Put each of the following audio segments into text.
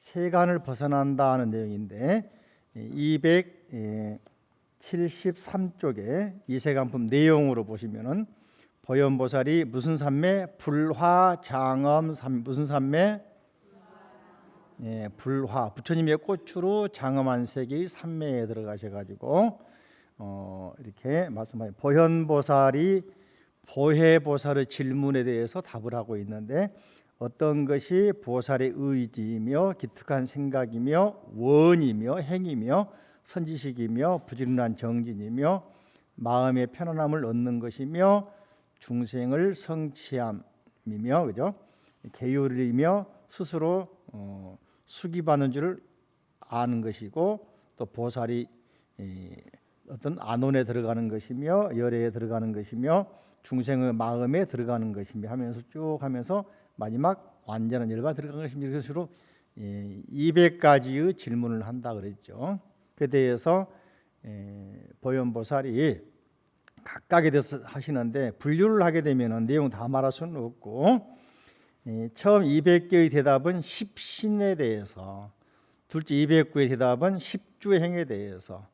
세간을 벗어난다는 내용인데 273쪽에 이세간품 내용으로 보시면은 보현보살이 무슨 삼매? 불화장엄 무슨 삼매? 불화, 부처님의 꽃으로 장엄한 세계의 삼매에 들어가셔가지고 이렇게 말씀하세요. 보현보살이 보혜보살의 질문에 대해서 답을 하고 있는데, 어떤 것이 보살의 의지이며 기특한 생각이며 원이며 행이며 선지식이며 부지런한 정진이며 마음의 편안함을 얻는 것이며 중생을 성취함이며, 그죠? 계율이며 스스로 수기받는 줄을 아는 것이고, 또 보살이 어떤 안온에 들어가는 것이며 열애에 들어가는 것이며 중생의 마음에 들어가는 것이며 하면서 쭉 하면서 마지막 완전한 열과 들어가는 것이며, 이것으로 200가지의 질문을 한다 그랬죠. 그에 대해서 보현보살이 각각에 대해서 하시는데, 분류를 하게 되면 내용 다 말할 수는 없고, 처음 200개의 대답은 10신에 대해서, 둘째 209의 대답은 10주행에 대해서,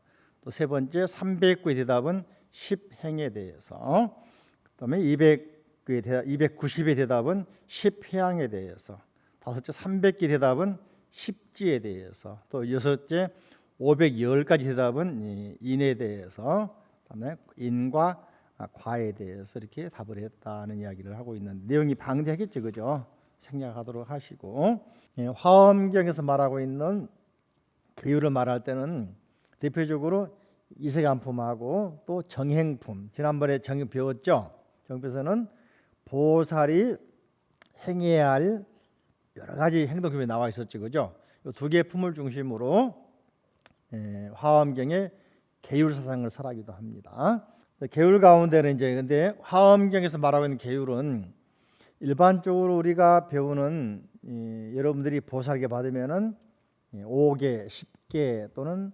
또 세 번째 309의 대답은 10행에 대해서, 그다음에 290의 대답은 10회양에 대해서, 다섯째 300개 대답은 10지에 대해서, 또 여섯째 510가지 대답은 인에 대해서, 그다음에 인과 과에 대해서 이렇게 답을 했다는 이야기를 하고 있는, 내용이 방대하겠죠, 그죠? 생략하도록 하시고, 화엄경에서 말하고 있는 계율을 말할 때는 대표적으로 이세간품하고 또 정행품, 지난번에 정행 배웠죠. 정에서는 보살이 행해야 할 여러 가지 행동품이 나와 있었죠, 그죠? 이 두 개의 품을 중심으로 화엄경의 계율 사상을 설하기도 합니다. 계율 가운데는 이제 근데 화엄경에서 말하고 있는 계율은 일반적으로 우리가 배우는 여러분들이 보살계 받으면은 5개, 10개 또는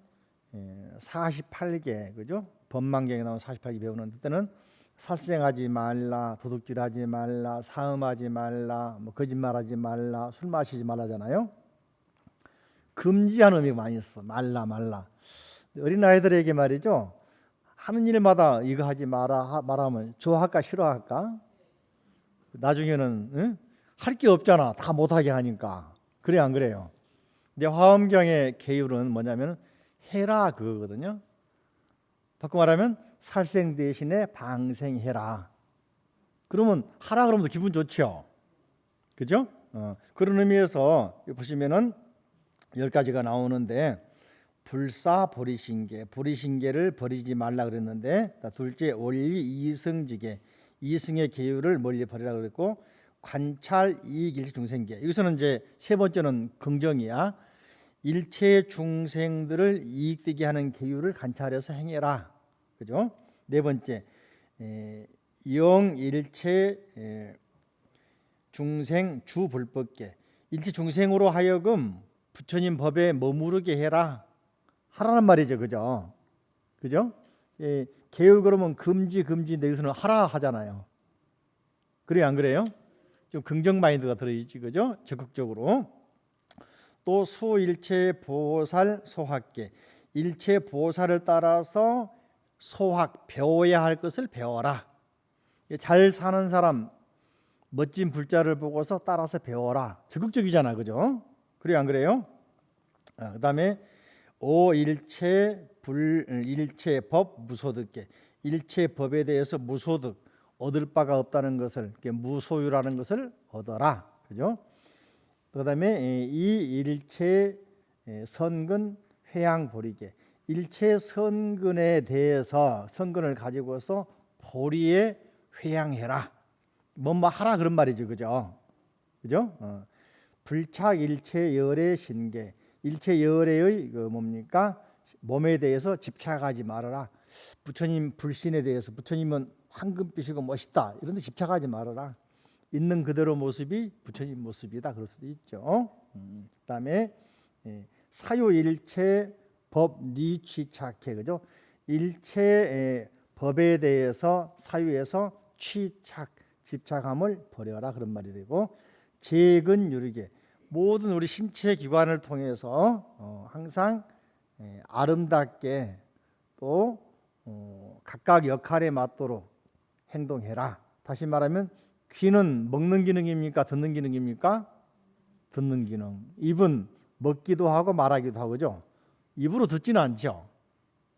48개, 그죠? 법망경에 나온 48개 배우는 때는 살생하지 말라, 도둑질하지 말라, 사음하지 말라, 뭐 거짓말하지 말라, 술 마시지 말라잖아요. 금지하는 의미가 많이 있어. 말라. 어린 아이들에게 말이죠, 하는 일마다 이거 하지 마라 말하면 좋아할까 싫어할까? 나중에는 할 게 없잖아. 다 못하게 하니까. 그래 안 그래요? 근데 화엄경의 계율은 뭐냐면 해라 그거거든요. 바꿔 말하면 살생 대신에 방생해라. 그러면 하라 그러면 기분 좋죠, 그죠? 그런 의미에서 보시면은 10가지가 나오는데, 불사 보리신계, 보리신계를 버리지 말라 그랬는데, 둘째 원리 이승지계, 이승의 계율을 멀리 버리라 그랬고, 관찰 이익일체 중생계, 여기서는 이제 세 번째는 긍정이야. 일체 중생들을 이익되게 하는 계율을 관찰해서 행해라, 그죠? 네 번째 영일체 중생 주불법계, 일체 중생으로 하여금 부처님 법에 머무르게 해라, 하라는 말이죠, 그죠? 계율 그러면 금지인데 여기서는 하라 하잖아요. 그래 안 그래요? 좀 긍정 마인드가 들어있지, 그죠? 적극적으로. 또 수일체 보살 소학계, 일체 보살을 따라서 소학, 배워야 할 것을 배워라. 잘 사는 사람, 멋진 불자를 보고서 따라서 배워라. 적극적이잖아, 그죠? 그래 안 그래요? 그다음에 오일체 일체 법 무소득계, 일체 법에 대해서 무소득, 얻을 바가 없다는 것을, 무소유라는 것을 얻어라, 그죠? 그다음에 이 일체 선근 회양 보리계, 일체 선근에 대해서 선근을 가지고서 보리에 회양해라. 뭐뭐 하라 그런 말이죠, 그죠? 불착 일체 열의 신계, 일체 열애의 뭡니까? 몸에 대해서 집착하지 말아라. 부처님 불신에 대해서, 부처님은 황금빛이고 멋있다, 이런 데 집착하지 말아라. 있는 그대로 모습이 부처님 모습이다, 그럴 수도 있죠. 그다음에 사유일체 법 니취착해, 그죠? 일체 법에 대해서 사유에서 집착함을 버려라, 그런 말이 되고, 재근유리계, 모든 우리 신체 기관을 통해서 항상 아름답게 또 각각 역할에 맞도록 행동해라. 다시 말하면 귀는 먹는 기능입니까? 듣는 기능입니까? 듣는 기능. 입은 먹기도 하고 말하기도 하고, 그죠? 입으로 듣지는 않죠.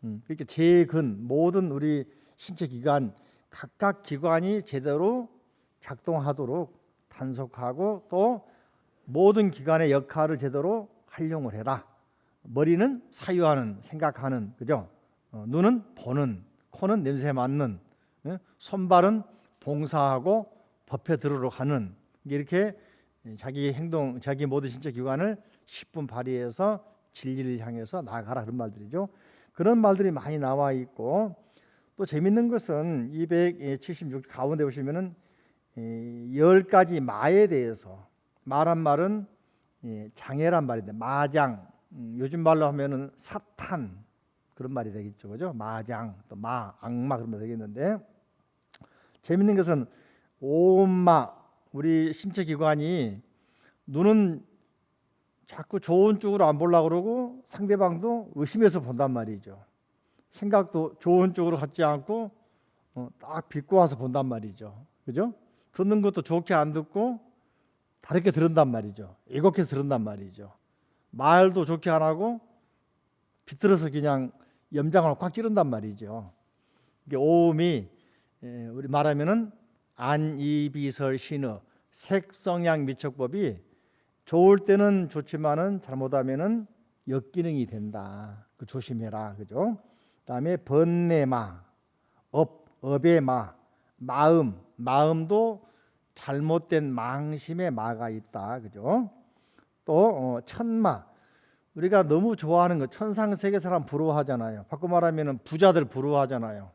그러니까 제근 모든 우리 신체 기관 각각 기관이 제대로 작동하도록 단속하고 또 모든 기관의 역할을 제대로 활용을 해라. 머리는 사유하는, 생각하는, 그죠? 눈은 보는, 코는 냄새 맡는, 손발은 봉사하고 법에 들으러 가는, 이렇게 자기 행동, 자기 모든 신체 기관을 10분 발휘해서 진리를 향해서 나아가라, 그런 말들이죠. 그런 말들이 많이 나와 있고, 또 재밌는 것은 276 가운데 보시면은 10가지 마에 대해서, 마란 말은 장애란 말인데 마장, 요즘 말로 하면은 사탄, 그런 말이 되겠죠, 그죠? 마장, 또 마, 악마, 그런 말 되겠는데, 재밌는 것은 온마, 우리 신체 기관이, 눈은 자꾸 좋은 쪽으로 안 보려고 그러고 상대방도 의심해서 본단 말이죠. 생각도 좋은 쪽으로 갖지 않고 딱 비꼬아서 본단 말이죠, 그죠? 듣는 것도 좋게 안 듣고 다르게 들은단 말이죠. 애곡해서 들은단 말이죠. 말도 좋게 안 하고 비틀어서 그냥 염장을 꽉 찌른단 말이죠. 이게 오음이 우리 말하면은 안이비설신의 색성향 미척법이 좋을 때는 좋지만은 잘못하면은 역기능이 된다. 그 조심해라, 그죠? 그다음에 번뇌마, 업의 마, 마음도 잘못된 망심의 마가 있다, 그죠? 또 천마, 우리가 너무 좋아하는 거, 천상세계 사람 부러워하잖아요. 바꿔 말하면은 부자들 부러워하잖아요.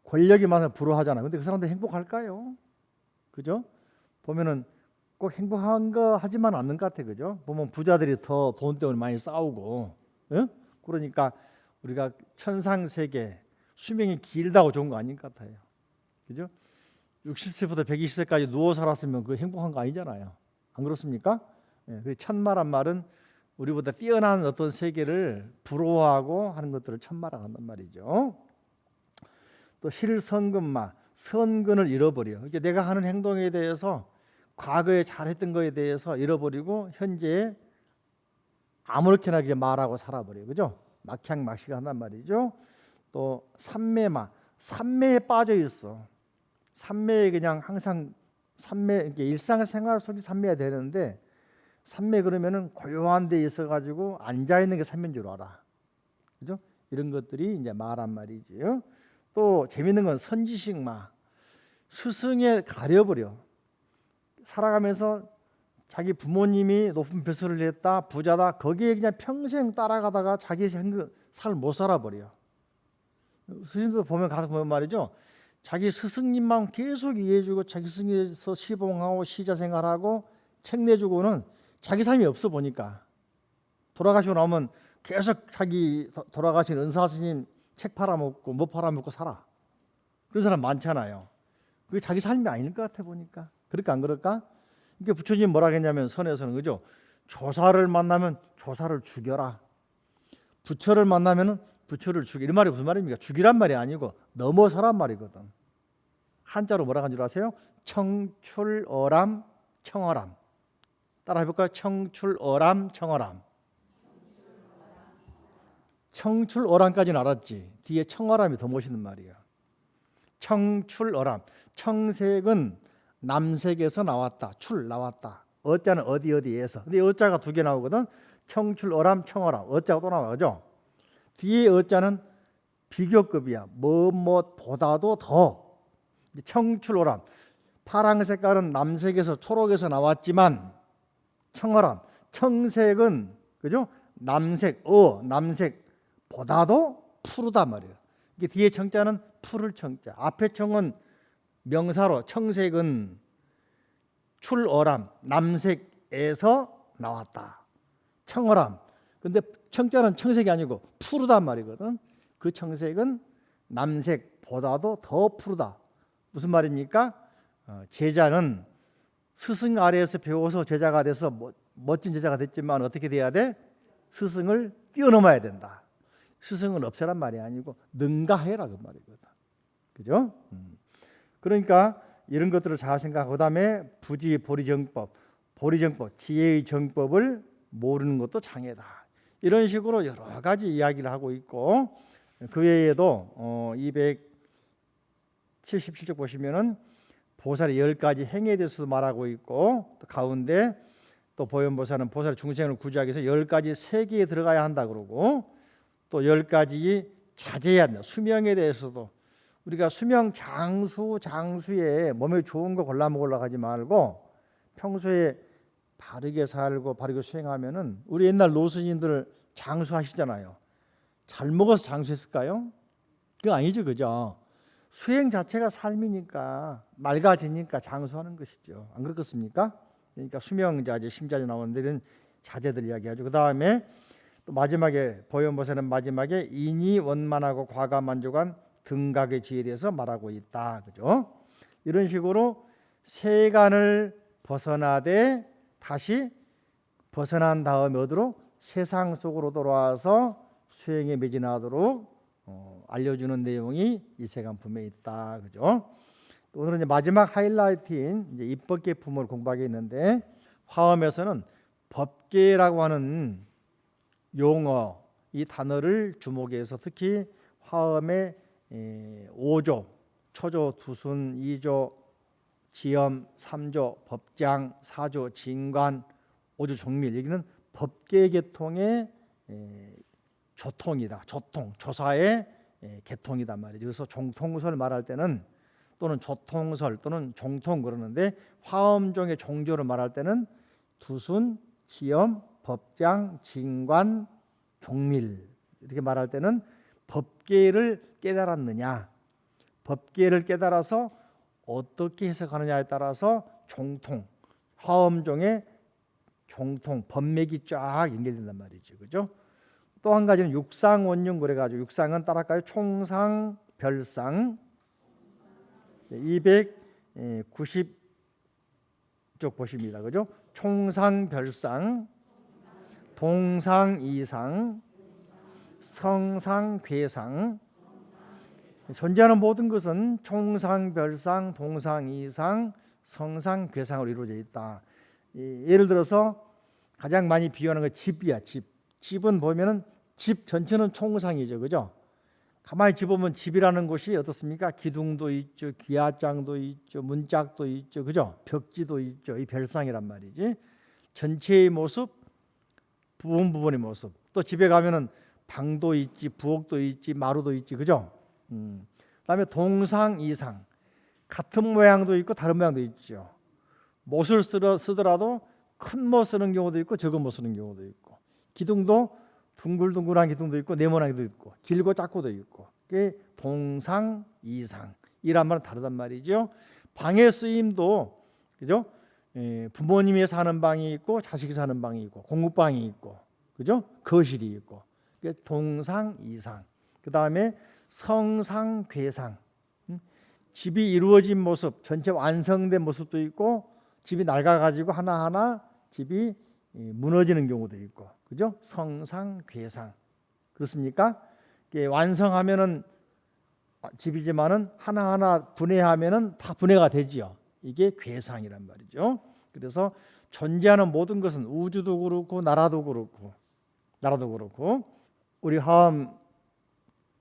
권력이 많아서 부러워하잖아요. 근데 그 사람들 행복할까요? 그죠? 보면은 꼭 행복한 거 하지만 않는 것 같아, 그죠? 보면 부자들이 더 돈 때문에 많이 싸우고, 그러니까 우리가 천상세계 수명이 길다고 좋은 거 아닌 것 같아요, 그죠? 60세부터 120세까지 누워 살았으면 그 행복한 거 아니잖아요. 안 그렇습니까? 그 천마란 말은 우리보다 뛰어난 어떤 세계를 부러워하고 하는 것들을 천마라고 한단 말이죠. 또 실선근마, 선근을 잃어버려. 그러니까 내가 하는 행동에 대해서 과거에 잘했던 거에 대해서 잃어버리고 현재에 아무렇게나 그냥 말하고 살아버려요, 그죠? 막향막시가 한단 말이죠. 또 삼매마, 삼매에 빠져 있어. 삼매에 그냥 항상 삼매, 일상생활 속에 삼매가 되는데, 삼매 그러면은 고요한 데 있어 가지고 앉아 있는 게 삼매인 줄 알아, 그죠? 이런 것들이 이제 마란 말이지요. 또 재밌는 건 선지식마, 스승에 가려버려. 살아가면서 자기 부모님이 높은 배수를 했다, 부자다, 거기에 그냥 평생 따라가다가 자기 삶을 못 살아버려. 스승도 보면 가서 보면 말이죠, 자기 스승님만 계속 이해해주고 자기 스승에서 시봉하고 시자생활하고 책 내주고는 자기 삶이 없어. 보니까 돌아가시고 나오면 계속 자기 돌아가신 은사 스님 책 팔아먹고 뭐 팔아먹고 살아. 그런 사람 많잖아요. 그게 자기 삶이 아닐 것 같아 보니까. 그럴까 안 그럴까? 그러니까 부처님 뭐라 했냐면 선에서는, 그죠? 조사를 만나면 조사를 죽여라. 부처를 만나면 부처를 죽여. 이 말이 무슨 말입니까? 죽이란 말이 아니고 넘어서란 말이거든. 한자로 뭐라 하는 줄 아세요? 청출어람 청어람. 따라 해볼까요? 청출어람 청어람. 청출어람까지는 알았지. 뒤에 청어람이 더 멋있는 말이야. 청출어람. 청색은 남색에서 나왔다. 출 나왔다. 어자는 어디에서. 근데 어자가 두 개 나오거든. 청출어람 청어람. 어자가 또 나와, 그죠? 뒤에 어자는 비교급이야. 뭐보다도 더. 청출어람. 파랑 색깔은 남색에서 초록에서 나왔지만 청어람, 청색은, 그죠? 남색 보다도 푸르다 말이에요. 이게 뒤에 청자는 푸를 청자. 앞에 청은 명사로 청색은 출어람, 남색에서 나왔다. 청어람. 근데 청자는 청색이 아니고 푸르단 말이거든. 그 청색은 남색보다도 더 푸르다. 무슨 말입니까? 제자는 스승 아래에서 배워서 제자가 돼서 멋진 제자가 됐지만 어떻게 돼야 돼? 스승을 뛰어넘어야 된다. 스승은 없애란 말이 아니고 능가해라 그 말이거든. 그죠? 그러니까 이런 것들을 잘 생각하고 그다음에 부지 보리정법, 지혜의 정법을 모르는 것도 장애다. 이런 식으로 여러 가지 이야기를 하고 있고 그 외에도 277쪽 보시면은 보살의 10가지 행위에 대해서도 말하고 있고 또 가운데 또 보현보살은 보살의 중생을 구제하기 위해서 10가지 세계에 들어가야 한다 그러고 또 10가지 자제해야 한다. 수명에 대해서도 우리가 수명 장수에 몸에 좋은 거 골라 먹으려고 하지 말고 평소에 바르게 살고 바르게 수행하면은 우리 옛날 노스님들 장수하시잖아요. 잘 먹어서 장수했을까요? 그거 아니죠, 그죠? 수행 자체가 삶이니까 맑아지니까 장수하는 것이죠. 안 그렇겠습니까? 그러니까 수명자제, 심자제 나오는데 이런 자제들 이야기하죠. 그 다음에 또 마지막에 보현보살은 마지막에 인이 원만하고 과감만족한 등각의 지혜에 대해서 말하고 있다, 그죠? 이런 식으로 세간을 벗어나되 다시 벗어난 다음에 어디로? 세상 속으로 돌아와서 수행에 매진하도록 알려주는 내용이 이 세간품에 있다, 그죠? 오늘은 이제 마지막 하이라이트인 이제 입법계품을 공부하게 있는데 화엄에서는 법계라고 하는 용어 이 단어를 주목해서 특히 화엄의 5조, 초조, 두순, 2조, 지엄, 3조, 법장, 4조, 진관, 5조, 종밀 여기는 법계 계통의 조통이다. 조통, 조사의 계통이단 말이죠. 그래서 종통설 말할 때는 또는 조통설 또는 종통 그러는데 화엄종의 종조를 말할 때는 두순, 지엄, 법장, 진관, 종밀 이렇게 말할 때는 법계를 깨달았느냐, 법계를 깨달아서 어떻게 해석하느냐에 따라서 종통, 화엄종의 종통, 법맥이 쫙 연결된단 말이죠, 그죠? 또 한 가지는 육상원륜 그래가지고 육상은 따라할까요? 총상, 별상 290쪽 보십니다, 그죠? 총상, 별상, 동상, 이상, 성상, 괴상 존재하는 모든 것은 총상, 별상, 동상, 이상, 성상, 괴상으로 이루어져 있다. 예를 들어서 가장 많이 비유하는 건 집이야. 집은 보면은 집 전체는 총상이죠, 그죠? 가만히 집어보면 집이라는 곳이 어떻습니까? 기둥도 있죠, 기아장도 있죠, 문짝도 있죠, 그죠? 벽지도 있죠. 이 별상이란 말이지. 전체의 모습, 부분의 모습. 또 집에 가면은 방도 있지, 부엌도 있지, 마루도 있지, 그죠? 그다음에 동상, 이상. 같은 모양도 있고 다른 모양도 있죠. 못을 쓰더라도 큰 못 쓰는 경우도 있고 적은 못 쓰는 경우도 있고 기둥도 둥글둥글한 기둥도 있고 네모난 기둥도 있고 길고 작고도 있고 그게 동상, 이상 이란 말은 다르단 말이죠. 방의 쓰임도 그죠? 부모님이 사는 방이 있고 자식이 사는 방이 있고 공부방이 있고 그죠? 거실이 있고 그게 동상, 이상. 그 다음에 성상, 괴상. 집이 이루어진 모습, 전체 완성된 모습도 있고 집이 낡아가지고 하나하나 집이 무너지는 경우도 있고, 그죠? 성상, 괴상. 그렇습니까? 완성하면은 집이지만은 하나하나 분해하면은 다 분해가 되지요. 이게 괴상이란 말이죠. 그래서 존재하는 모든 것은 우주도 그렇고 나라도 그렇고 우리 화엄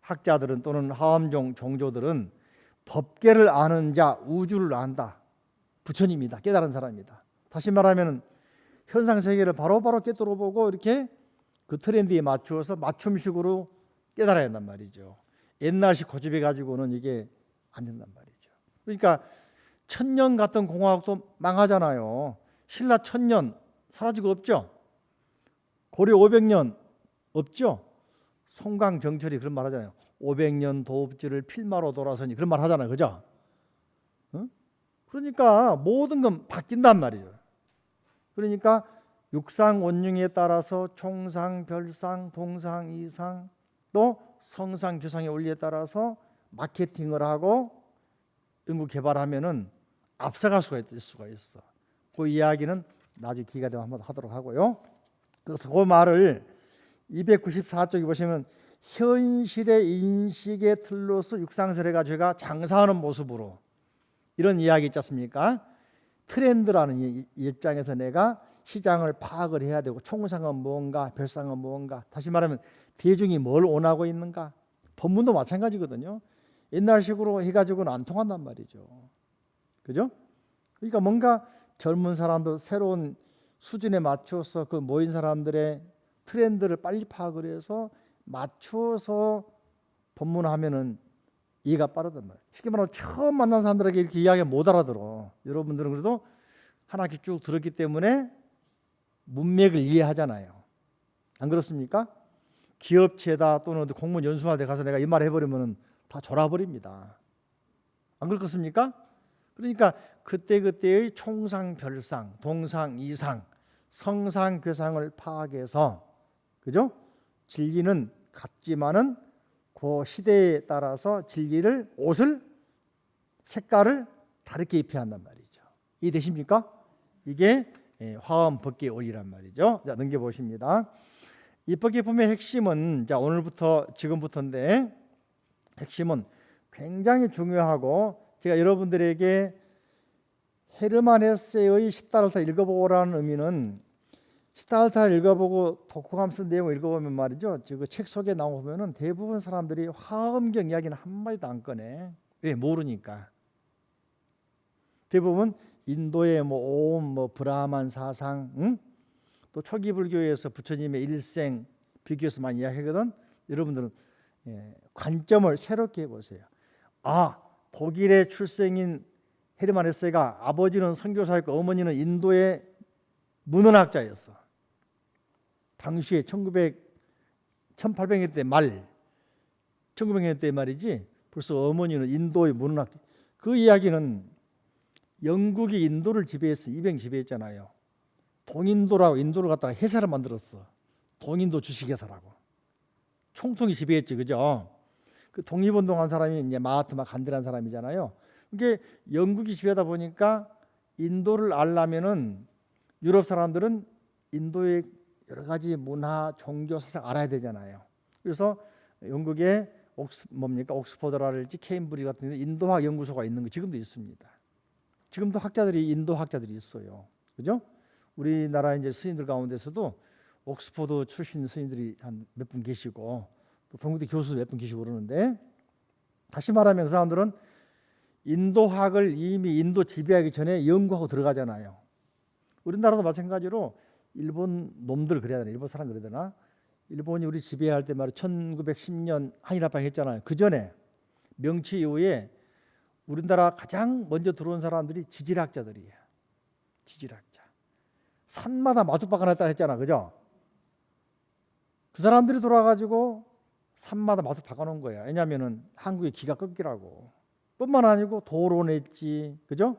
학자들은 또는 화엄종 종조들은 법계를 아는 자, 우주를 안다. 부처님이다. 깨달은 사람이다. 다시 말하면 현상 세계를 바로바로 꿰뚫어 보고 이렇게 그 트렌드에 맞추어서 맞춤식으로 깨달아야 한단 말이죠. 옛날식 고집해 가지고는 이게 안 된단 말이죠. 그러니까 천년 같은 공화국도 망하잖아요. 신라 1000년 사라지고 없죠. 고려 500년 없죠. 송강정철이 그런 말 하잖아요. 500년 도읍지를 필마로 돌아서니 그런 말 하잖아요, 그죠? 그러니까 모든 건 바뀐단 말이죠. 그러니까 육상 원융에 따라서 총상, 별상, 동상, 이상 또 성상, 규상의 원리에 따라서 마케팅을 하고 연구 개발하면은 앞서갈 수가 있어. 그 이야기는 나중에 기회가 되면 한번 하도록 하고요. 그래서 그 말을 294쪽에 보시면 현실의 인식의 틀로서 육상세례가 죄가 장사하는 모습으로 이런 이야기 있지 않습니까? 트렌드라는 이 입장에서 내가 시장을 파악을 해야 되고 총상은 무언가 별상은 무언가 다시 말하면 대중이 뭘 원하고 있는가 법문도 마찬가지거든요. 옛날식으로 해가지고는 안 통한단 말이죠. 그죠? 그러니까 뭔가 젊은 사람도 새로운 수준에 맞춰서 그 모인 사람들의 트렌드를 빨리 파악을 해서 맞추어서 법문하면은 이해가 빠르단 말이에요. 쉽게 말하면 처음 만난 사람들에게 이렇게 이야기 못 알아들어. 여러분들은 그래도 하나씩 쭉 들었기 때문에 문맥을 이해하잖아요. 안 그렇습니까? 기업체다 또는 공무원 연수할 때 가서 내가 이 말 해버리면 다 졸아버립니다. 안 그렇겠습니까? 그러니까 그때그때의 총상, 별상, 동상, 이상, 성상, 괴상을 파악해서 그죠? 진리는 같지만은 그 시대에 따라서 진리를 옷을 색깔을 다르게 입혀야 한단 말이죠. 이해되십니까? 이게 화엄 법계의 원리란 말이죠. 자, 넘겨보십니다. 이 법계품의 핵심은 자 오늘부터 지금부터인데 핵심은 굉장히 중요하고 제가 여러분들에게 헤르만 헤세의 시달르타를 읽어보라는 의미는 시달르타를 읽어보고 독후감 쓴 내용을 읽어보면 말이죠. 그 책 속에 나오면은 대부분 사람들이 화엄경 이야기는 한마디도 안 꺼내. 왜? 모르니까. 대부분 인도의 옴, 브라만 사상, 응? 또 초기 불교에서 부처님의 일생 비교해서 많이 이야기하거든. 여러분들은 관점을 새롭게 해보세요. 아, 독일의 출생인 헤르만 헤세가 아버지는 선교사였고 어머니는 인도의 문헌학자였어. 당시에 1800년대 말 1900년대 말이지. 벌써 어머니는 인도의 문헌학자. 그 이야기는 영국이 인도를 지배했어. 이병 지배했잖아요. 동인도라고 인도를 갖다가 회사를 만들었어. 동인도 주식회사라고. 총통이 지배했지, 그죠? 그 독립운동한 사람이 이제 마하트마 간디라는 사람이잖아요. 이게 영국이 지배하다 보니까 인도를 알려면은 유럽 사람들은 인도의 여러 가지 문화, 종교, 사상 알아야 되잖아요. 그래서 영국의 옥스퍼드라든지 케임브리지 같은 데 인도학 연구소가 있는 거 지금도 있습니다. 지금도 인도 학자들이 있어요. 그죠? 우리나라 이제 스님들 가운데서도 옥스퍼드 출신 스님들이 한 몇 분 계시고 또 동국대 교수도 몇 분 계시고 그러는데 다시 말하면 그 사람들은 인도학을 이미 인도 지배하기 전에 연구하고 들어가잖아요. 우리나라도 마찬가지로 일본 놈들 그래야 되나? 일본 사람 그래야 되나? 일본이 우리 지배할 때 말이야 1910년 한일합방 했잖아요. 그 전에 명치 이후에 우리나라 가장 먼저 들어온 사람들이 지질학자들이에요. 지질학자. 산마다 마주박아 놨다 했잖아. 그죠? 그 사람들이 돌아가지고 산마다 마주 박아놓은 거야. 왜냐하면은 한국의 기가 꺾이라고. 뿐만 아니고 도로 냈지. 그죠?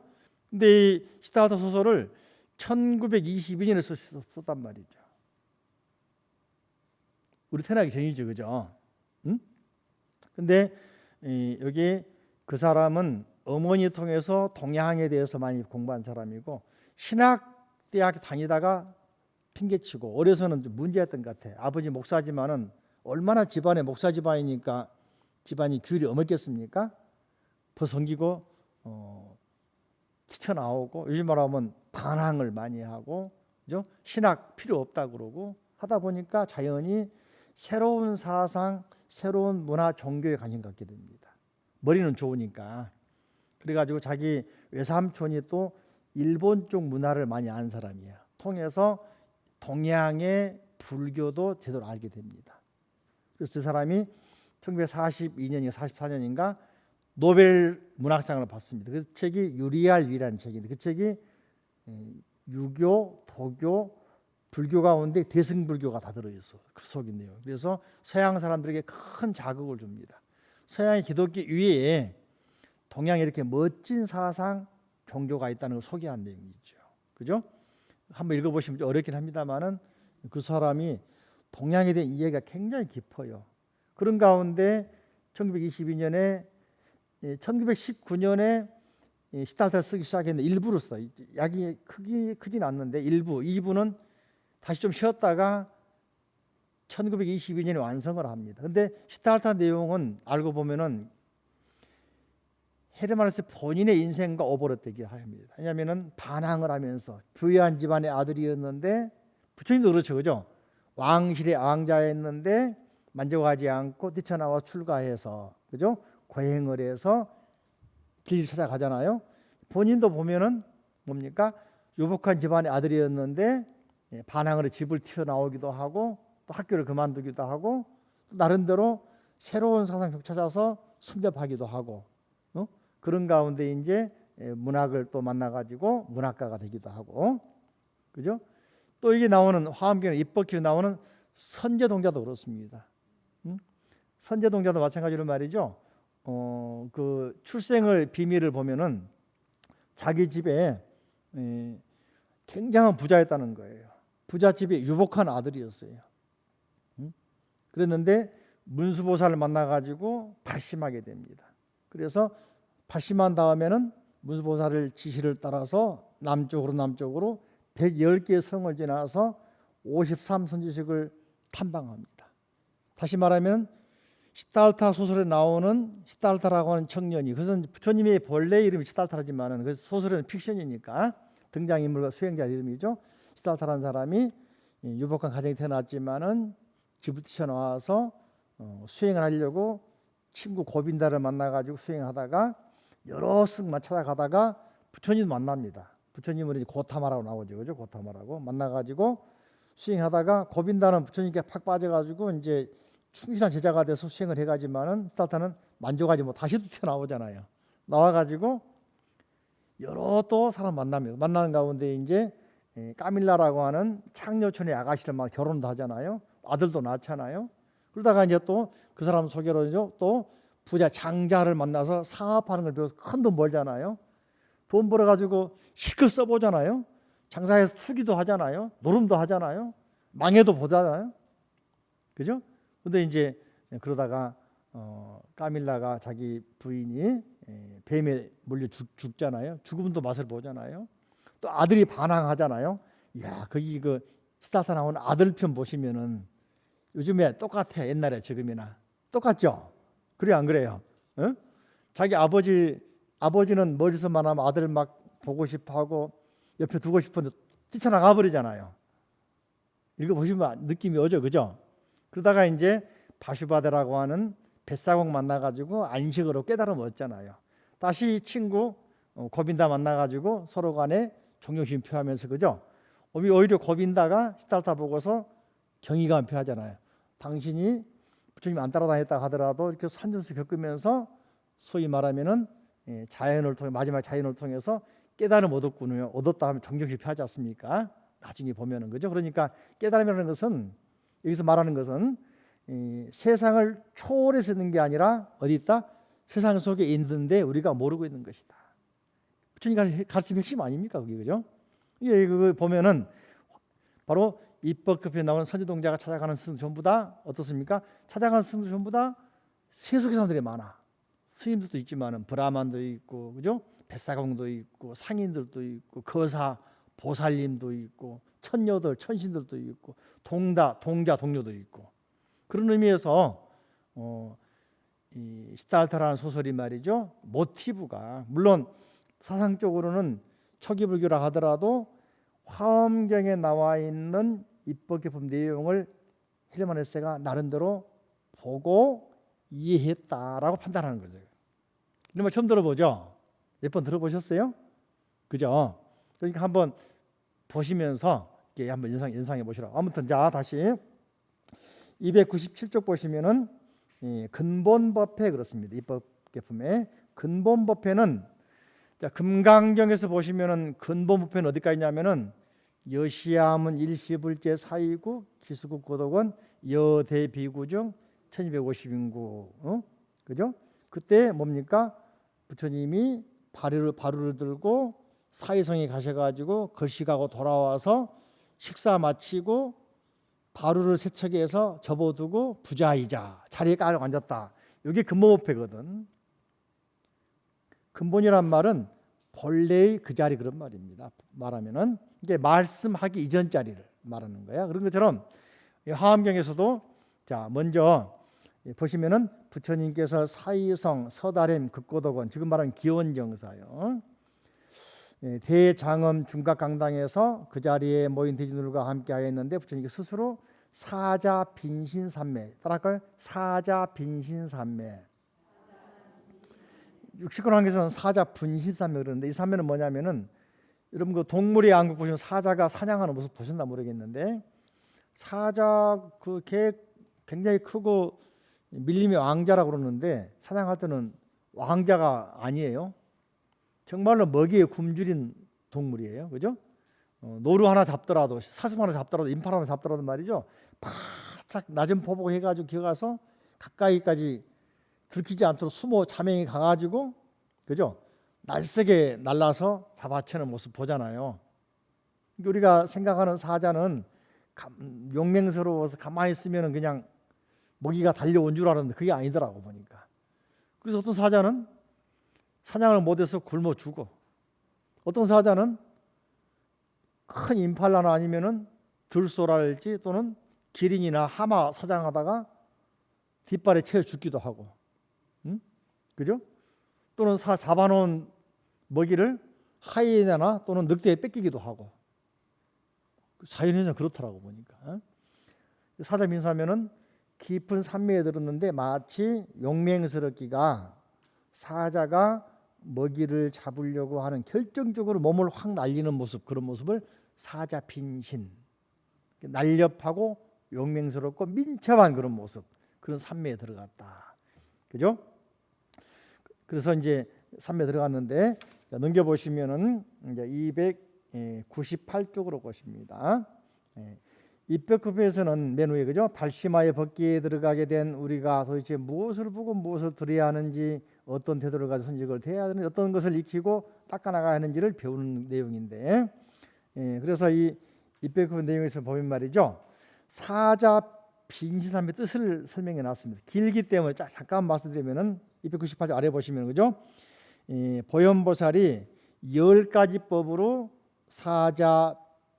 근데 이 시달르타 소설을 1922년에 썼단 말이죠. 우리 태어나기 전이죠. 그죠? 응? 근데 여기 그 사람은 어머니 통해서 동양에 대해서 많이 공부한 사람이고 신학대학 다니다가 핑계치고 어려서는 좀 문제였던 것 같아. 아버지 목사지만은 얼마나 집안에 목사 집안이니까 집안이 규율이 엄했겠습니까? 벗어기고 튀쳐나오고 요즘 말하면 반항을 많이 하고 그죠? 신학 필요 없다 그러고 하다 보니까 자연히 새로운 사상, 새로운 문화, 종교에 관심 갖게 됩니다. 머리는 좋으니까. 그래가지고 자기 외삼촌이 또 일본 쪽 문화를 많이 아는 사람이야. 통해서 동양의 불교도 제대로 알게 됩니다. 그래서 그 사람이 1942년인가 44년인가 노벨 문학상을 받습니다. 그 책이 유리알 위라는 책인데 그 책이 유교, 도교, 불교 가운데 대승불교가 다 들어있어. 그 속인 내용. 그래서 서양 사람들에게 큰 자극을 줍니다. 서양의 기독교 위에 동양에 이렇게 멋진 사상, 종교가 있다는 걸 소개한 내용이죠. 그죠? 한번 읽어보시면 좀 어렵긴 합니다만은 그 사람이 동양에 대한 이해가 굉장히 깊어요. 그런 가운데 1919년에 시달타를 쓰기 시작했는데 일부로 써. 약이 크긴 않는데 일부, 2부는 다시 좀 쉬었다가 1922년에 완성을 합니다. 근데 시달타 내용은 알고 보면은 헤르만헤세 본인의 인생과 오버랩되게 합니다. 왜냐하면은 반항을 하면서 부유한 집안의 아들이었는데, 부처님도 그렇죠, 그죠? 왕실의 왕자였는데 만족하지 않고 뛰쳐나와 출가해서, 그죠? 고행을 해서 길 찾아가잖아요. 본인도 보면은 뭡니까? 유복한 집안의 아들이었는데 반항으로 집을 튀어나오기도 하고 또 학교를 그만두기도 하고 또 나름대로 새로운 사상을 찾아서 섭렵하기도 하고, 그런 가운데 이제 문학을 또 만나가지고 문학가가 되기도 하고, 그죠? 또 이게 나오는 화엄경에 입법기에 나오는 선제동자도 그렇습니다. 선제동자도 마찬가지로 말이죠. 그 출생을 비밀을 보면은 자기 집에 굉장한 부자였다는 거예요. 부잣집에 유복한 아들이었어요. 그랬는데 문수보살을 만나가지고 발심하게 됩니다. 그래서 발심한 다음에는 문수보살을 지시를 따라서 남쪽으로 110개의 성을 지나서 53선지식을 탐방합니다. 다시 말하면 시달타 소설에 나오는 시달타라고 하는 청년이, 그것은 부처님의 본래 이름이 시달타라지만은 그 소설은 픽션이니까 등장인물과 수행자 이름이죠. 시달타라는 사람이 유복한 가정에 태어났지만은 집을 뛰쳐나와서 수행을 하려고 친구 고빈다를 만나가지고 수행하다가 여러 승만 찾아가다가 부처님 만납니다. 부처님은 이제 고타마라고 나오죠, 그죠? 고타마라고 만나가지고 수행하다가 고빈다는 부처님께 팍 빠져가지고 이제 충실한 제자가 돼서 수행을 해가지만은 시달타는 만족하지 못, 다시 또 튀어나오잖아요. 나와가지고 여러 또 사람 만납니다. 만나는 가운데 이제 까밀라라고 하는 창녀촌의 아가씨를 막 결혼도 하잖아요. 아들도 낳잖아요. 그러다가 이제 또 그 사람 소개로 또 부자 장자를 만나서 사업하는 걸 배워서 큰 돈 벌잖아요. 돈 벌어가지고 실컷 써보잖아요. 장사해서 투기도 하잖아요. 노름도 하잖아요. 망해도 보잖아요. 그죠? 근데 이제 그러다가 까밀라가 자기 부인이 뱀에 물려 죽잖아요. 죽음도 맛을 보잖아요. 또 아들이 반항하잖아요. 야, 거기 그 시달타 나오는 아들 편 보시면은 요즘에 똑같아. 옛날에 지금이나 똑같죠. 그래 안 그래요? 어? 자기 아버지는 멀리서만 하면 아들 막 보고 싶어하고 옆에 두고 싶은데 뛰쳐나가 버리잖아요. 이거 보시면 느낌이 오죠, 그죠? 그러다가 이제 바슈바다라고 하는 뱃사공 만나가지고 안식으로 깨달음 얻잖아요. 다시 친구 고빈다 만나가지고 서로 간에 존경심 표하면서, 그죠? 오히려 고빈다가 시달타 보고서 경의감 표하잖아요. 당신이 부처님 안 따라다녔다 하더라도 이렇게 산전수 겪으면서 소위 말하면은 자연을 통해 마지막 자연을 통해서 깨달음 얻었군요. 얻었다 하면 존경심 표하지 않습니까? 나중에 보면은, 그죠? 그러니까 깨달음이라는 것은, 여기서 말하는 것은 세상을 초월해서 있는 게 아니라 어디 있다? 세상 속에 있는데 우리가 모르고 있는 것이다. 부처님 가르침 핵심 아닙니까? 그게, 그죠? 예, 그거 보면은 바로 입법급에 나오는 선지동자가 찾아가는 스승 전부 다 어떻습니까? 찾아가는 스승 전부 다 세속의 사람들이 많아. 스님들도 있지만은 브라만도 있고, 그죠? 뱃사공도 있고, 상인들도 있고, 거사, 보살님도 있고, 천녀들, 천신들도 있고, 동자, 동료도 있고. 그런 의미에서 이 시달타라는 소설이 말이죠. 모티브가 물론 사상적으로는 초기 불교라 하더라도 화엄경에 나와 있는 입법계품 내용을 헤르만헤세가 나름대로 보고 이해했다라고 판단하는 거죠. 이런 말 처음 들어보죠? 몇 번 들어보셨어요? 그죠? 그러니까 한번 보시면서 이렇게 한번 연상해 보시라고. 아무튼 자, 다시 297쪽 보시면은 근본법회 그렇습니다. 입법계품의 근본법회는, 자, 금강경에서 보시면은 근본법회는 어디까지 있냐면은 여시아문 일시불제 사이구 기수국 고독원 여대비구 중 1250인구, 그죠? 그때 뭡니까? 부처님이 바루를 들고 사이성에 가셔가지고 걸식하고 돌아와서 식사 마치고 바루를 세척해서 접어두고 부자이자 자리에 깔고 앉았다. 이게 근본법회거든. 근본이란 말은 본래의 그 자리 그런 말입니다. 말하면은 이게 말씀하기 이전 자리를 말하는 거야. 그런 것처럼 화엄경에서도 자 먼저 보시면은 부처님께서 사이성, 서다림, 극고도건 지금 말하는 기원정사요. 대장엄 중각강당에서 그 자리에 모인 대중들과 함께 하였는데 부처님께 스스로 사자 빈신삼매 따라할까요? 사자 빈신삼매. 육식권왕께서는 사자 분신삼매 그러는데 이 삼매는 뭐냐면은 여러분 그 동물의 왕국 보시면 사자가 사냥하는 모습 보셨나 모르겠는데 사자 그 개 굉장히 크고 밀림의 왕자라고 그러는데 사냥할 때는 왕자가 아니에요. 정말로 먹이에 굶주린 동물이에요. 그죠? 노루 하나 잡더라도 사슴 하나 잡더라도 임팔 하나 잡더라도 말이죠. 바짝 낮은 포복 해가지고 기어가서 가까이까지 들키지 않도록 숨어 자명이 가가지고 그죠? 날쌔게 날라서 잡아채는 모습 보잖아요. 우리가 생각하는 사자는 용맹스러워서 가만히 있으면 그냥 먹이가 달려온 줄 알았는데 그게 아니더라고 보니까. 그래서 어떤 사자는 사냥을 못해서 굶어 죽어. 어떤 사자는 큰 임팔라나 아니면은 들소랄지 또는 기린이나 하마 사냥하다가 뒷발에 채워 죽기도 하고, 그죠? 또는 잡아놓은 먹이를 하이에나나 또는 늑대에 뺏기기도 하고. 자연현상 그렇더라고 보니까. 사자 민사면은 깊은 산매에 들었는데 마치 용맹스럽기가 사자가 먹이를 잡으려고 하는 결정적으로 몸을 확 날리는 모습 그런 모습을 사자 빈신 날렵하고 용맹스럽고 민첩한 그런 모습 그런 산매에 들어갔다. 그죠? 그래서 이제 산매에 들어갔는데 넘겨 보시면은 이제 298쪽으로 보십니다. 입백급에서는 맨 위에 그죠? 발심하여 법기에 들어가게 된 우리가 도대체 무엇을 보고 무엇을 들어야 하는지 어떤 태도를 가지고 선직을 대해야 하는지 어떤 것을 익히고 닦아나가야 하는지를 배우는 내용인데 그래서 이 입백급 내용에서 보면 말이죠. 사자 빈신삼의 뜻을 설명해 놨습니다. 길기 때문에 잠깐 말씀드리면은 298쪽 아래 보시면 그죠? 보현보살이 10가지 법으로 사자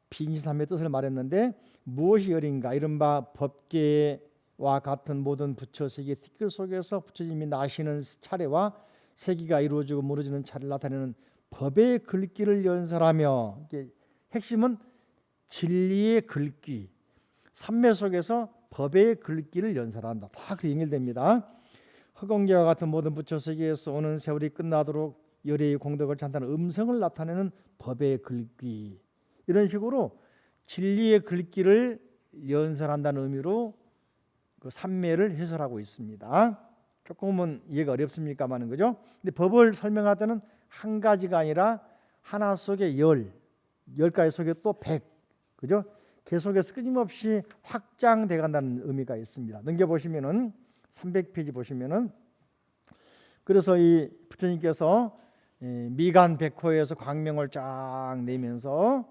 빈신삼의 뜻을 말했는데 무엇이 열인가? 이른바 법계와 같은 모든 부처 세계 티끌 속에서 부처님이 나시는 차례와 세계가 이루어지고 무너지는 차례를 나타내는 법의 글귀를 연설하며 핵심은 진리의 글귀, 삼매 속에서 법의 글귀를 연설한다. 다 그 연결됩니다. 허공계와 같은 모든 부처 세계에서 오는 세월이 끝나도록 열애의 공덕을 찬탄하는 음성을 나타내는 법의 글귀 이런 식으로 진리의 글귀를 연설한다는 의미로 그 삼매를 해설하고 있습니다. 조금은 이해가 어렵습니까만은 그죠? 근데 법을 설명할 때는 한 가지가 아니라 하나 속에 10가지 속에 또 100 그죠? 계속해서 끊임없이 확장돼 간다는 의미가 있습니다. 넘겨 보시면은 300페이지 보시면은 그래서 이 부처님께서 미간 백호에서 광명을 쫙 내면서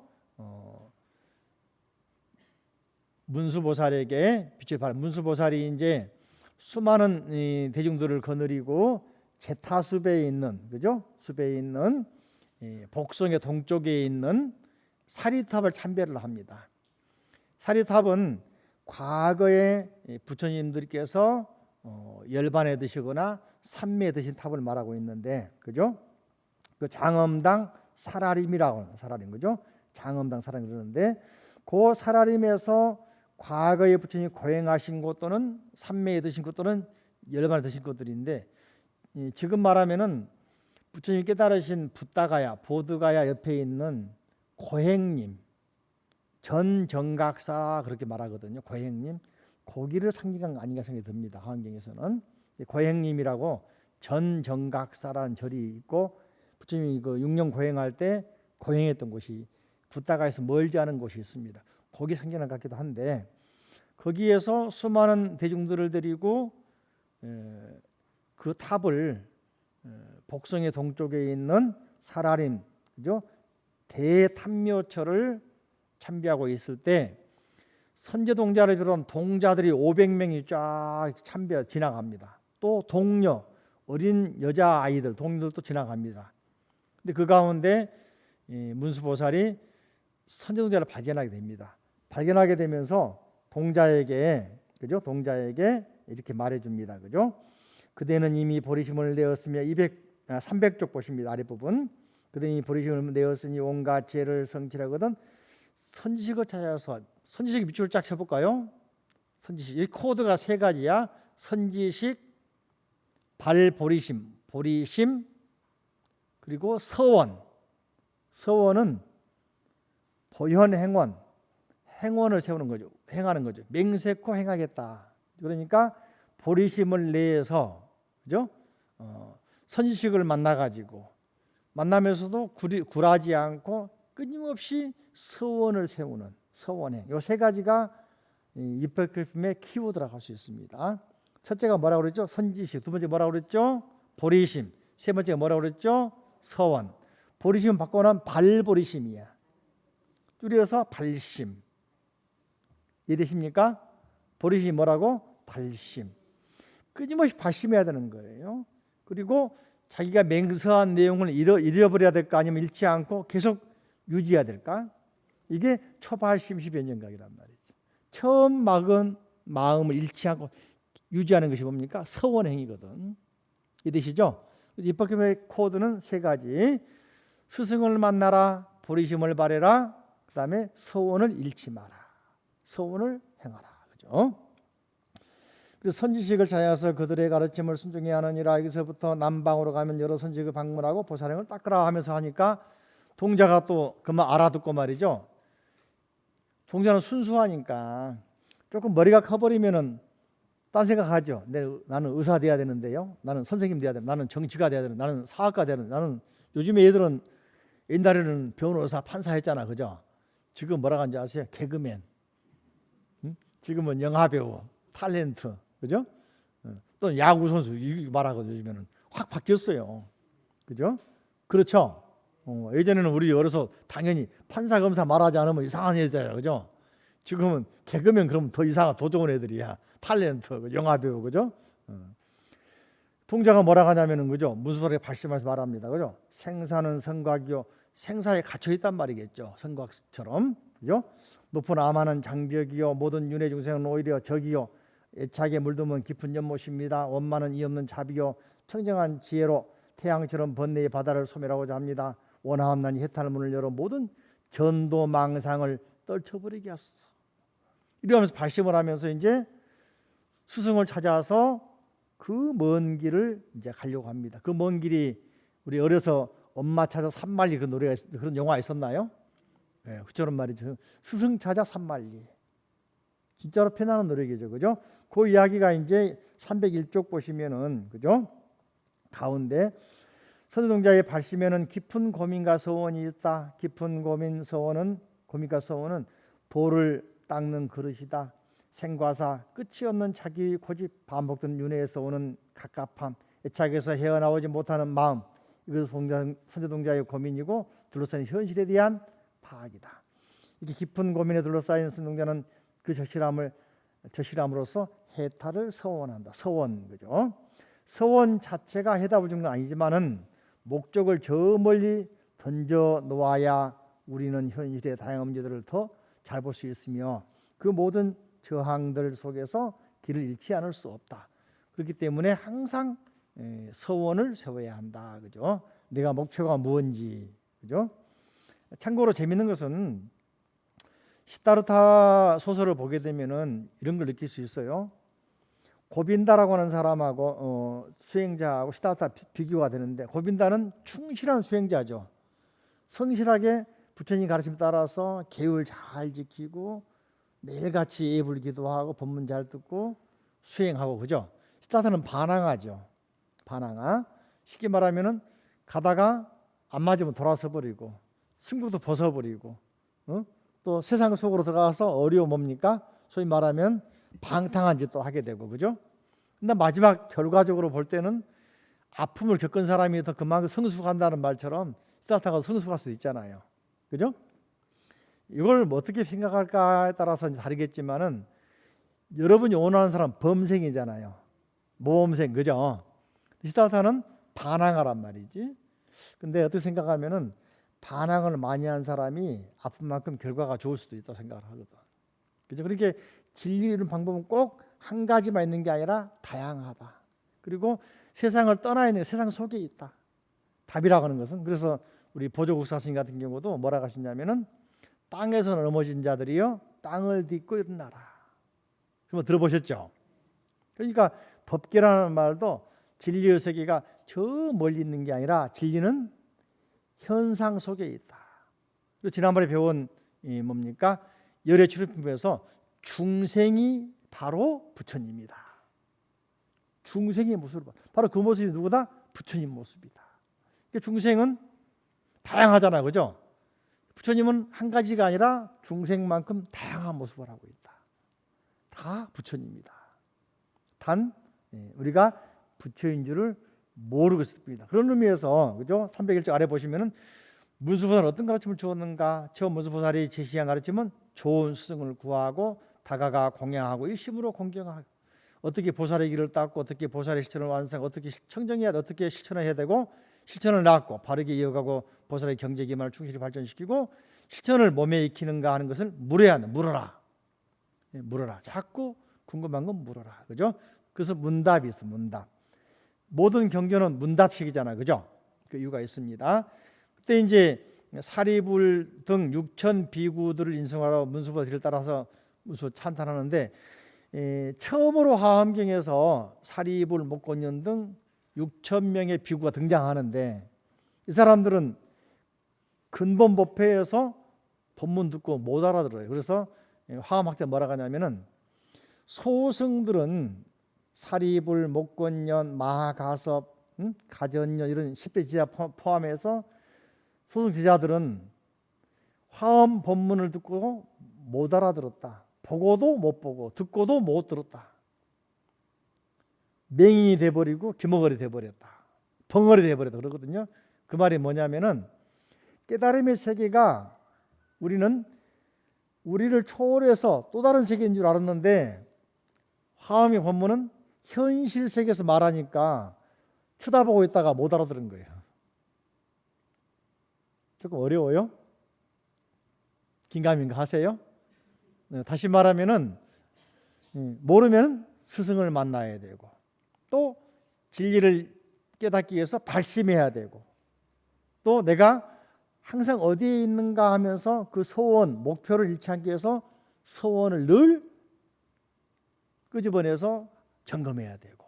문수보살에게 빛을 발한 문수보살이 이제 수많은 대중들을 거느리고 제타숲에 있는 그죠? 숲에 있는 복성의 동쪽에 있는 사리탑을 참배를 합니다. 사리탑은 과거에 부처님들께서 열반에 드시거나 삼매에 드신 탑을 말하고 있는데 그죠? 그 장엄당 사라림이라고 사라림 그죠? 장엄당 사라림 그러는데 그 사라림에서 과거에 부처님이 고행하신 것 또는 삼매에 드신 것 또는 열반에 드신 것들인데 지금 말하면은 부처님이 깨달으신 붓다가야 보드가야 옆에 있는 고행님 전정각사 그렇게 말하거든요. 고행님 고기를 상징한 거 아닌가 생각이 듭니다. 화엄경에서는 고행님이라고 전정각사라는 절이 있고 부처님이 그 6년 고행할 때 고행했던 곳이 붓다가에서 멀지 않은 곳이 있습니다. 거기 상징한 것 같기도 한데 거기에서 수많은 대중들을 데리고 그 탑을 복성의 동쪽에 있는 사라림 그죠? 대탐묘처를 참배하고 있을 때 선제동자를 비롯한 동자들이 500명이 쫙 참배 지나갑니다. 또 동녀 어린 여자 아이들 동료들도 지나갑니다. 근데 그 가운데 문수보살이 선제동자를 발견하게 됩니다. 발견하게 되면서 동자에게 그죠? 동자에게 이렇게 말해줍니다. 그죠? 그대는 이미 보리심을 내었으며 300쪽 보십니다. 아랫부분. 그대는 이미 보리심을 내었으니 온갖 죄를 성취하거든 선지식을 찾아서 선지식 밑줄을 쫙 쳐볼까요? 선지식 이 코드가 세 가지야. 선지식, 발보리심, 보리심 그리고 서원. 서원은 보현행원, 행원을 세우는 거죠. 행하는 거죠. 맹세코 행하겠다. 그러니까 보리심을 내서 그죠? 선지식을 만나가지고 만나면서도 굴하지 않고 끊임없이 서원을 세우는 서원행. 이 세 가지가 입법금의 키워드라고 할 수 있습니다. 첫째가 뭐라고 그랬죠? 선지식. 두 번째 뭐라고 그랬죠? 보리심. 세 번째가 뭐라고 그랬죠? 서원. 보리심 바꿔놓으면 발보리심이야. 줄여서 발심. 이해되십니까? 보리심이 뭐라고? 발심. 끊임없이 발심해야 되는 거예요. 그리고 자기가 맹세한 내용을 잃어버려야 될까 아니면 잃지 않고 계속 유지해야 될까? 이게 초발심시변정각이란 말이죠. 처음 막은 마음을 잃지 않고 유지하는 것이 뭡니까? 서원행위거든. 이해되시죠? 입법금의 코드는 세 가지. 스승을 만나라, 보리심을 바래라, 그 다음에 서원을 잃지 마라. 서원을 행하라. 그죠? 그래서 선지식을 찾아서 그들의 가르침을 순종해야 하느니라. 여기서부터 남방으로 가면 여러 선지식을 방문하고 보살행을 닦으라 하면서 하니까 동자가 또 그만 알아듣고 말이죠. 동자는 순수하니까 조금 머리가 커버리면은 딴 생각하죠. 나는 의사 돼야 되는데요. 나는 선생님 돼야 돼. 나는 정치가 돼야 되는. 나는 사학가 돼야 되는. 나는 요즘에 애들은 옛날에는 변호사, 판사 했잖아, 그죠? 지금 뭐라고 하는지 아세요? 개그맨. 지금은 영화배우, 탤런트, 그죠? 또 야구 선수 이 말하거든요. 요즘에는 확 바뀌었어요, 그죠? 그렇죠? 예전에는 우리 어려서 당연히 판사, 검사 말하지 않으면 이상한 애들이야, 그죠? 지금은 개그맨 그러면 더 이상한 더 좋은 애들이야. 탤런트, 영화배우, 그죠? 통자가 뭐라고 하냐면은 그죠? 무수하게 발심해서 말합니다, 그죠? 생사는 성곽이요, 생사에 갇혀 있단 말이겠죠. 성곽처럼, 그죠? 높은 암하는 장벽이요, 모든 윤회 중생은 오히려 적이요, 애착에 물들면 깊은 연못입니다. 원만은 이 없는 자비요, 청정한 지혜로 태양처럼 번뇌의 바다를 소멸하고자 합니다. 원하옵나니 해탈 문을 열어 모든 전도 망상을 떨쳐버리게 하소서. 이러면서 발심을 하면서 이제 스승을 찾아서 그 먼 길을 이제 가려고 합니다. 그 먼 길이 우리 어려서 엄마 찾아 산만리 그 노래가 그런 영화 있었나요? 네, 그처럼 말이죠. 스승 찾아 산만리. 진짜로 편안한 노래겠죠, 그죠? 그 이야기가 이제 301쪽 보시면은 그죠? 가운데 선우동자의 발심에는 깊은 고민과 서원이 있다. 깊은 고민 서원은 고민과 서원은 돌을 닦는 그릇이다. 생과사 끝이 없는 자기 고집 반복된 윤회에서 오는 갑갑함 애착에서 헤어나오지 못하는 마음 이것은 선제동자의 고민이고 둘러싸인 현실에 대한 파악이다. 이렇게 깊은 고민에 둘러싸인 선제동자는 그 저실함으로써 해탈을 서원한다. 서원 그죠? 서원 자체가 해답을 준 건 아니지만은 목적을 저 멀리 던져 놓아야 우리는 현실의 다양한 문제들을 더 잘 볼 수 있으며 그 모든 저항들 속에서 길을 잃지 않을 수 없다. 그렇기 때문에 항상 서원을 세워야 한다. 그죠? 내가 목표가 무엇인지. 그죠? 참고로 재밌는 것은 시다르타 소설을 보게 되면은 이런 걸 느낄 수 있어요. 고빈다라고 하는 사람하고 수행자하고 시다르타 비교가 되는데 고빈다는 충실한 수행자죠. 성실하게 부처님 가르침 따라서 계율 잘 지키고 매일같이 예불 기도하고 법문 잘 듣고 수행하고 그죠? 시다르타는 반항하죠. 반항아. 쉽게 말하면은 가다가 안 맞으면 돌아서 버리고 승구도 벗어버리고 또 세상 속으로 들어가서 어려워 뭡니까? 소위 말하면 방탕한 짓도 하게 되고 그죠? 근데 마지막 결과적으로 볼 때는 아픔을 겪은 사람이 더 그만큼 성숙한다는 말처럼 시다르타가 성숙할 수 있잖아요. 그죠? 이걸 뭐 어떻게 생각할까에 따라서 다르겠지만은 여러분이 원하는 사람 범생이잖아요. 모험생 그죠? 시다르타는 반항하란 말이지. 근데 어떻게 생각하면은 반항을 많이 한 사람이 아픈 만큼 결과가 좋을 수도 있다고 생각을 하거든. 그죠? 그렇게 진리 이루는 방법은 꼭 한 가지만 있는 게 아니라 다양하다. 그리고 세상을 떠나 있는 세상 속에 있다. 답이라고 하는 것은, 그래서 우리 보조국사스님 같은 경우도 뭐라고 하시냐면은 땅에서 넘어진 자들이여 땅을 딛고 일어나라. 그럼 들어보셨죠? 그러니까 법계라는 말도 진리의 세계가 저 멀리 있는 게 아니라 진리는 현상 속에 있다. 그리고 지난번에 배운 이 뭡니까? 열의 출애굽에서 중생이 바로 부처님이다. 중생의 모습을 바로 그 모습이 누구다? 부처님 모습이다. 그러니까 중생은 다양하잖아요, 그죠? 부처님은 한 가지가 아니라 중생만큼 다양한 모습을 하고 있다. 다 부처님이다. 단 우리가 부처인 줄을 모르고 있습니다. 그런 의미에서 그죠? 301쪽 아래 보시면은 문수보살은 어떤 가르침을 주었는가? 저 문수보살이 제시한 가르침은 좋은 스승을 구하고 다가가 공양하고 일심으로 공경하고, 어떻게 보살의 길을 닦고 어떻게 보살의 실천을 완성, 어떻게 청정해야 돼, 어떻게 실천을 해야 되고, 실천을 낳고 바르게 이어가고 보살의 경제 기만을 충실히 발전시키고 실천을 몸에 익히는가 하는 것을 물어야 한다. 물어라. 물어라. 자꾸 궁금한 건 물어라. 그죠? 그래서 문답이 있어. 문답. 모든 경전은 문답식이잖아. 그죠? 그 이유가 있습니다. 그때 이제 사리불 등 6천 비구들을 인승하러 문수보살을 따라서 문수 찬탄하는데, 처음으로 화엄경에서 사리불, 목곤년 등 6천 명의 비구가 등장하는데, 이 사람들은 근본 법회에서 법문 듣고 못 알아들어요. 그래서 화엄학자 뭐라고 하냐면은 소승들은 사리불, 목곤년, 마하가섭, 가전년 이런 10대 지자 포함해서 소승 지자들은 화엄 법문을 듣고 못 알아들었다. 보고도 못 보고 듣고도 못 들었다. 맹인이 돼버리고 귀머거리 돼버렸다. 벙어리 돼버렸다 그러거든요. 그 말이 뭐냐면은 깨달음의 세계가 우리는 우리를 초월해서 또 다른 세계인 줄 알았는데, 화엄의 법문은 현실 세계에서 말하니까 쳐다보고 있다가 못 알아들은 거예요. 조금 어려워요? 긴가민가 하세요? 다시 말하면은 모르면 스승을 만나야 되고, 또 진리를 깨닫기 위해서 발심해야 되고, 또 내가 항상 어디에 있는가 하면서 그 소원, 목표를 잃지 않기 위해서 소원을 늘 끄집어내서 점검해야 되고,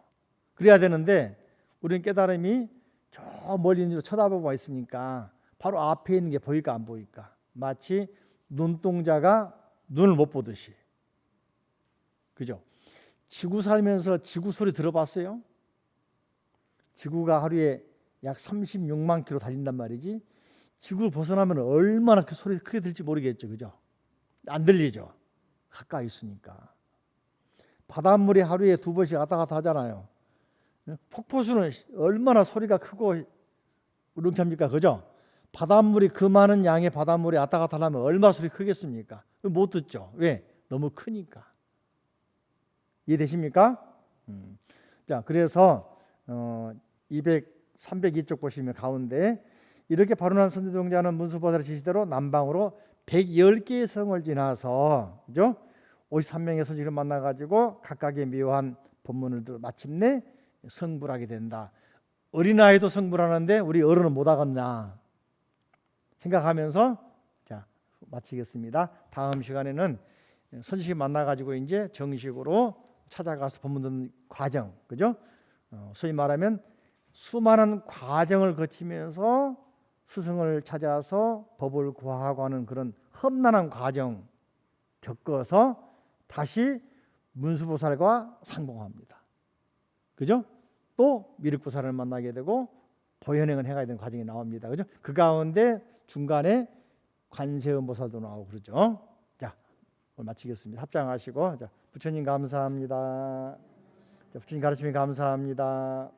그래야 되는데 우리는 깨달음이 저 멀리 있는 줄 쳐다보고 있으니까 바로 앞에 있는 게 보일까 안 보일까, 마치 눈동자가 눈을 못 보듯이. 그죠? 지구 살면서 지구 소리 들어봤어요? 지구가 하루에 약 36만 킬로 달린단 말이지. 지구를 벗어나면 얼마나 그 소리를 크게 들을지 모르겠죠. 그죠? 안 들리죠? 가까이 있으니까. 바닷물이 하루에 2번씩 왔다 갔다 하잖아요. 폭포수는 얼마나 소리가 크고 우렁찹니까? 그죠? 바닷물이 그 많은 양의 바닷물이 왔다 갔다 하면 얼마나 소리 크겠습니까? 못 듣죠. 왜? 너무 크니까. 이해되십니까? 자, 그래서 302쪽 보시면 가운데 이렇게 발언한 선지동자는 문수보살의 지시대로 남방으로 110개의 성을 지나서, 그죠? 53명의 선지를 만나가지고 각각의 묘한 법문을 들어 마침내 성불하게 된다. 어린아이도 성불하는데 우리 어른은 못 하겠나 생각하면서, 자, 마치겠습니다. 다음 시간에는 선지식 만나가지고 이제 정식으로 찾아가서 법문 듣는 과정, 그죠? 소위 말하면 수많은 과정을 거치면서 스승을 찾아서 법을 구하고 하는 그런 험난한 과정 겪어서 다시 문수보살과 상봉합니다. 그죠? 또 미륵보살을 만나게 되고 보현행을 해가야 되는 과정이 나옵니다. 그죠? 그 가운데 중간에 관세음보살도 나오고 그러죠. 자, 오늘 마치겠습니다. 합장하시고, 자, 부처님 감사합니다. 자, 부처님 가르침이 감사합니다.